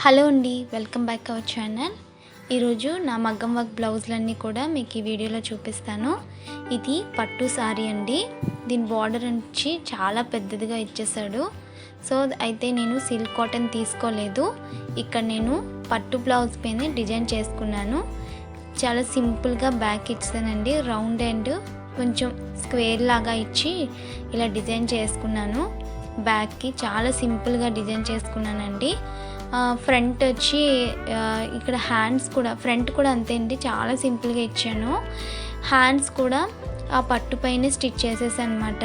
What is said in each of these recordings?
Hello అండి, welcome back our channel. ఈరోజు నా మగ్గం వర్క్ బ్లౌజులన్నీ కూడా మీకు ఈ వీడియోలో చూపిస్తాను. ఇది పట్టు సారీ అండి. దీని బార్డర్ వచ్చి చాలా పెద్దదిగా ఇచ్చేసాడు. సో అయితే నేను సిల్క్ కాటన్ తీసుకోలేదు. ఇక్కడ నేను పట్టు బ్లౌజ్ పైన డిజైన్ చేసుకున్నాను. చాలా సింపుల్గా బ్యాక్ ఇచ్చానండి. రౌండ్ అండ్ కొంచెం స్క్వేర్ లాగా ఇచ్చి ఇలా డిజైన్ చేసుకున్నాను. బ్యాక్కి చాలా సింపుల్గా డిజైన్ చేసుకున్నానండి. ఫ్రంట్ వచ్చి ఇక్కడ హ్యాండ్స్ కూడా ఫ్రంట్ కూడా అంతే అండి, చాలా సింపుల్గా ఇచ్చాను. హ్యాండ్స్ కూడా ఆ పట్టు పైన స్టిచ్ చేసేసాను అనమాట.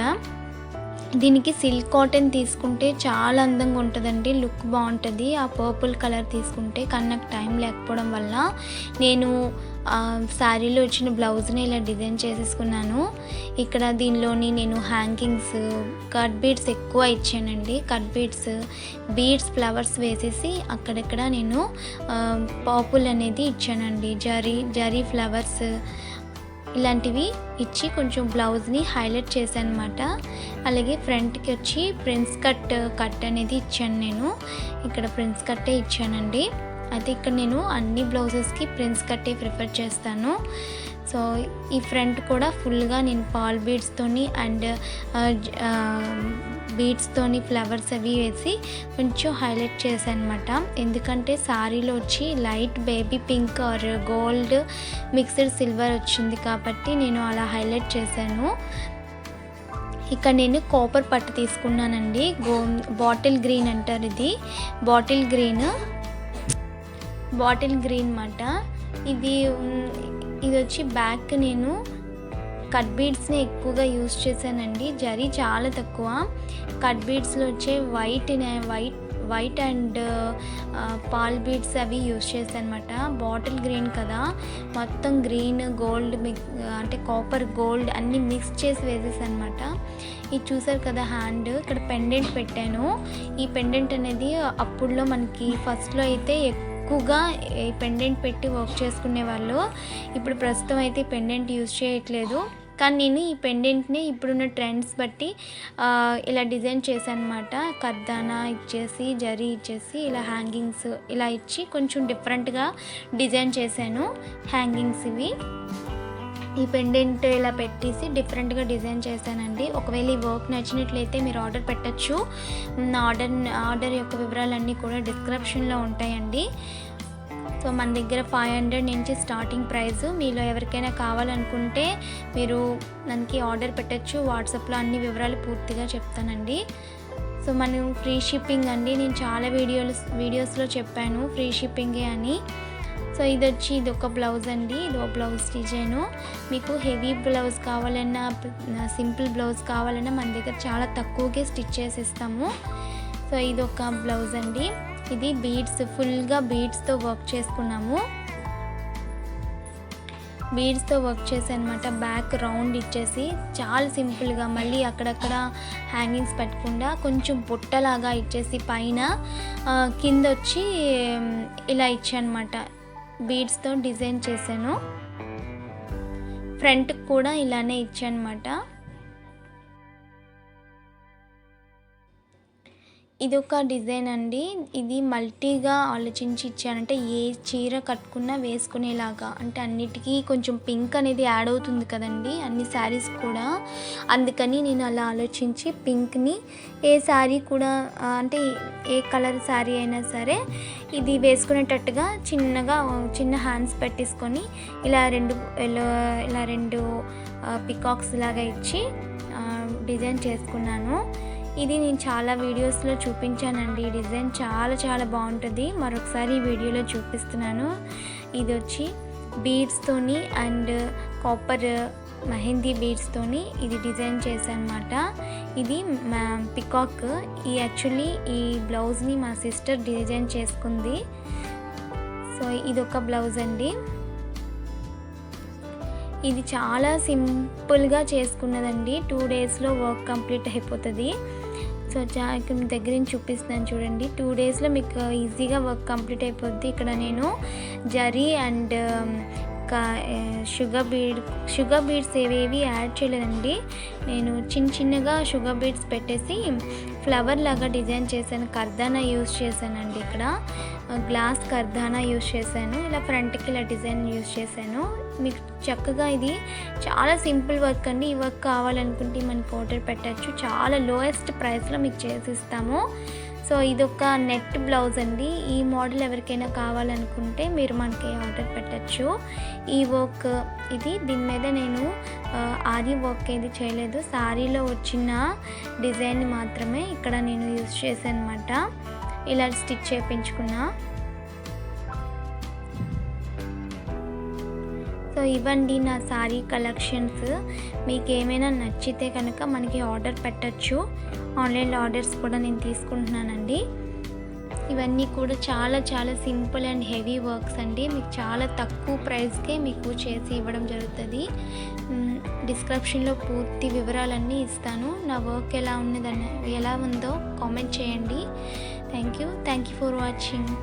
దీనికి సిల్క్ కాటన్ తీసుకుంటే చాలా అందంగా ఉంటుందండి, లుక్ బాగుంటుంది. ఆ పర్పుల్ కలర్ తీసుకుంటే కానీ నాకు టైం లేకపోవడం వల్ల నేను శారీలో వచ్చిన బ్లౌజ్ని ఇలా డిజైన్ చేసేసుకున్నాను. ఇక్కడ దీనిలోని నేను హ్యాంగింగ్స్, కట్ బీడ్స్ ఎక్కువ ఇచ్చానండి. కట్ బీడ్స్ ఫ్లవర్స్ వేసేసి అక్కడక్కడ నేను పర్పుల్ అనేది ఇచ్చానండి. జరీ ఫ్లవర్స్ ఇలాంటివి ఇచ్చి కొంచెం బ్లౌజ్ని హైలైట్ చేశాను అనమాట. అలాగే ఫ్రంట్కి వచ్చి ప్రిన్స్ కట్ అనేది ఇచ్చాను. నేను ఇక్కడ ప్రిన్స్ కట్టే ఇచ్చానండి. అయితే ఇక్కడ నేను అన్ని బ్లౌజెస్కి ప్రిన్స్ కట్టే ప్రిఫర్ చేస్తాను. సో ఈ ఫ్రంట్ కూడా ఫుల్గా నేను పాల్ బీడ్స్తోని అండ్ బీడ్స్తోని ఫ్లవర్స్ అవి వేసి కొంచెం హైలైట్ చేశాను అనమాట. ఎందుకంటే శారీలో వచ్చి light baby pink are gold mixed silver వచ్చింది కాబట్టి నేను అలా హైలైట్ చేశాను. ఇక్కడ నేను కాపర్ పట్టు తీసుకున్నానండి. బాటిల్ గ్రీన్ అంటారు, ఇది బాటిల్ గ్రీన్ అన్నమాట. ఇది వచ్చి బ్యాక్ నేను కట్ బీడ్స్ని ఎక్కువగా యూజ్ చేశానండి. జరీ చాలా తక్కువ. కట్ బీడ్స్లో వచ్చే వైట్ అండ్ పాల్ బీడ్స్ అవి యూజ్ చేశాను అనమాట. బాటిల్ గ్రీన్ కదా, మొత్తం గ్రీన్ గోల్డ్ అంటే కాపర్ గోల్డ్ అన్నీ మిక్స్ చేసి వేసేసాను అనమాట. ఇది చూసారు కదా హ్యాండ్, ఇక్కడ పెండెంట్ పెట్టాను. ఈ పెండెంట్ అనేది అప్పుడులో మనకి ఫస్ట్లో అయితే ఎక్కువగా ఈ పెండెంట్ పెట్టి వర్క్ చేసుకునే వాళ్ళు. ఇప్పుడు ప్రస్తుతం అయితే పెండెంట్ యూజ్ చేయట్లేదు. కానీ నేను ఈ పెండెంట్ని ఇప్పుడున్న ట్రెండ్స్ బట్టి ఇలా డిజైన్ చేశాను అనమాట. కర్దానా ఇచ్చేసి జరీ ఇచ్చేసి ఇలా హ్యాంగింగ్స్ ఇలా ఇచ్చి కొంచెం డిఫరెంట్గా డిజైన్ చేశాను. హ్యాంగింగ్స్ ఇవి ఈ పెండెంట్ ఇలా పెట్టేసి డిఫరెంట్గా డిజైన్ చేశానండి. ఒకవేళ ఈ వర్క్ నచ్చినట్లయితే మీరు ఆర్డర్ పెట్టచ్చు. ఆర్డర్ యొక్క వివరాలన్నీ కూడా డిస్క్రిప్షన్లో ఉంటాయండి. సో మన దగ్గర 500 నుంచి స్టార్టింగ్ ప్రైస్. మీలో ఎవరికైనా కావాలనుకుంటే మీరు మనకి ఆర్డర్ పెట్టచ్చు. వాట్సాప్లో అన్ని వివరాలు పూర్తిగా చెప్తానండి. సో మనం ఫ్రీ షిప్పింగ్ అండి. నేను చాలా వీడియోస్లో చెప్పాను ఫ్రీ షిప్పింగే అని. సో ఇది ఒక బ్లౌజ్ అండి. ఇది ఒక బ్లౌజ్ డిజైను. మీకు హెవీ బ్లౌజ్ కావాలన్నా సింపుల్ బ్లౌజ్ కావాలన్నా మన దగ్గర చాలా తక్కువగా స్టిచ్ చేసిస్తాము. సో ఇది ఒక బ్లౌజ్ అండి. ఇది ఫుల్గా బీడ్స్తో వర్క్ చేసుకున్నాము. బీడ్స్తో వర్క్ చేసానమాట. బ్యాక్ రౌండ్ ఇచ్చేసి చాలా సింపుల్గా, మళ్ళీ అక్కడక్కడ హ్యాంగింగ్స్ పెట్టకుండా కొంచెం బుట్టలాగా ఇచ్చేసి పైన కింద వచ్చి ఇలా ఇచ్చానమాట. బీడ్స్తో డిజైన్ చేశాను. ఫ్రంట్ కూడా ఇలానే ఇచ్చానమాట. ఇది ఒక డిజైన్ అండి. ఇది మల్టీగా ఆలోచించి ఇచ్చానంటే ఏ చీర కట్టుకున్నా వేసుకునేలాగా, అంటే అన్నిటికీ కొంచెం పింక్ అనేది యాడ్ అవుతుంది కదండి అన్ని శారీస్ కూడా. అందుకని నేను అలా ఆలోచించి పింక్ని ఏ శారీ కూడా అంటే ఏ కలర్ శారీ అయినా సరే ఇది వేసుకునేటట్టుగా చిన్న హ్యాండ్స్ పెట్టేసుకొని ఇలా రెండు పికాక్స్ లాగా ఇచ్చి డిజైన్ చేసుకున్నాను. ఇది నేను చాలా వీడియోస్లో చూపించానండి. ఈ డిజైన్ చాలా చాలా బాగుంటుంది. మరొకసారి ఈ వీడియోలో చూపిస్తున్నాను. ఇది వచ్చి బీడ్స్తోని అండ్ కాపర్ మెహందీ బీడ్స్తోని ఇది డిజైన్ చేశానమాట. ఇది పికాక్. యాక్చువల్లీ ఈ బ్లౌజ్ని మా సిస్టర్ డిజైన్ చేసుకుంది. సో ఇది ఒక బ్లౌజ్ అండి. ఇది చాలా సింపుల్గా చేసుకున్నదండి. 2 డేస్లో వర్క్ కంప్లీట్ అయిపోతుంది. సో ఇక్కడ దగ్గర నుంచి చూపిస్తున్నాను చూడండి. 2 డేస్లో మీకు ఈజీగా వర్క్ కంప్లీట్ అయిపోద్ది. ఇక్కడ నేను జరీ అండ్ షుగర్ బీడ్స్ ఏవేవి యాడ్ చేయలేదండి. నేను చిన్నగా షుగర్ బీడ్స్ పెట్టేసి ఫ్లవర్ లాగా డిజైన్ చేశాను. కర్దానా యూస్ చేశానండి. ఇక్కడ గ్లాస్ కర్దానా యూస్ చేశాను. ఇలా ఫ్రంట్కి ఇలా డిజైన్ యూస్ చేశాను. మీకు చక్కగా ఇది చాలా సింపుల్ వర్క్ అండి. ఈ వర్క్ కావాలనుకుంటే మనకి ఆర్డర్ పెట్టచ్చు. చాలా లోయెస్ట్ ప్రైస్లో మీకు చేసిస్తాము. సో ఇదొక నెట్ బ్లౌజ్ అండి. ఈ మోడల్ ఎవరికైనా కావాలనుకుంటే మీరు మనకి ఆర్డర్ పెట్టచ్చు. ఈ వర్క్ దీని మీద నేను ఆది వర్క్ ఏది చేయలేదు. శారీలో వచ్చిన డిజైన్ మాత్రమే ఇక్కడ నేను యూజ్ చేశాను అనమాట. ఇలా స్టిచ్ చేయించుకున్నా. సో ఇవ్వండి నా శారీ కలెక్షన్స్. మీకు ఏమైనా నచ్చితే కనుక మనకి ఆర్డర్ పెట్టచ్చు. ఆన్లైన్లో ఆర్డర్స్ కూడా నేను తీసుకుంటున్నానండి. ఇవన్నీ కూడా చాలా చాలా సింపుల్ అండ్ హెవీ వర్క్స్ అండి. మీకు చాలా తక్కువ ప్రైస్కే మీకు చేసి ఇవ్వడం జరుగుతుంది. డిస్క్రిప్షన్లో పూర్తి వివరాలన్నీ ఇస్తాను. నా వర్క్ ఎలా ఉందో కామెంట్ చేయండి. Thank you for watching.